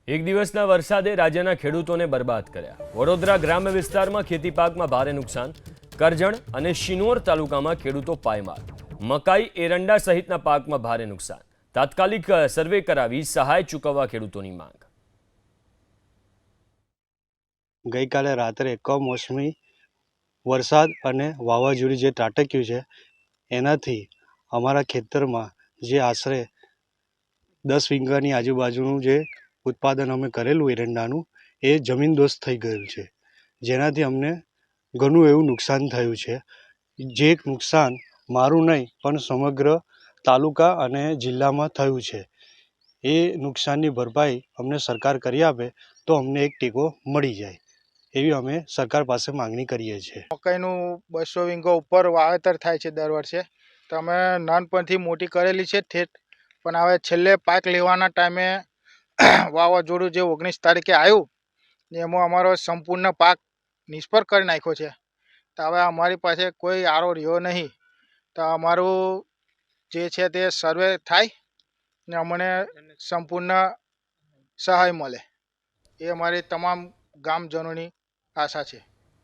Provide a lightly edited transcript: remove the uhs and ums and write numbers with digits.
એક દિવસના વરસાદે રાજ્યના ખેડૂતોને બરબાદ કર્યા। વડોદરા ગ્રામ્ય વિસ્તારમાં ખેતી પાકમાં ભારે નુકસાન। કરજણ અને શિનોર તાલુકામાં ખેડૂતો પાયમાલ। મકાઈ, એરંડા સહિતના પાકમાં ભારે નુકસાન। તાત્કાલિક સર્વે કરાવી સહાય ચૂકવવા ખેડૂતોની માંગ। ગઈકાલે રાત્રે કમોસમી વરસાદ અને વાવાઝોડું જે ત્રાટક્યું છે એનાથી અમારા ખેતરમાં જે આશરે 10 વીઘાની આજુબાજુનું જે ઉત્પાદન અમે કરેલું એરંડાનું એ જમીનદોસ્ત થઈ ગયું છે, જેનાથી અમને ઘણું એવું નુકસાન થયું છે। જે નુકસાન મારું નહીં પણ સમગ્ર તાલુકા અને જિલ્લામાં થયું છે। એ નુકસાનની ભરપાઈ અમને સરકાર કરી આપે તો અમને એક ટેકો મળી જાય એવી અમે સરકાર પાસે માંગણી કરીએ છીએ। મકાઈનું 200 વીઘા ઉપર વાવેતર થાય છે દર વર્ષે, તો અમે નાનપણથી મોટી કરેલી છે ઠેઠ, પણ હવે છેલ્લે પાક લેવાના ટાઈમે વાવાઝોડું જે 19 તારીખે આવ્યું ને એમાં અમારો સંપૂર્ણ પાક નિષ્ફળ કરી નાખ્યો છે। તો હવે અમારી પાસે કોઈ આરો રહ્યો નહીં, તો અમારું જે છે તે સર્વે થાય ને અમને સંપૂર્ણ સહાય મળે એ અમારી તમામ ગામજનોની આશા છે।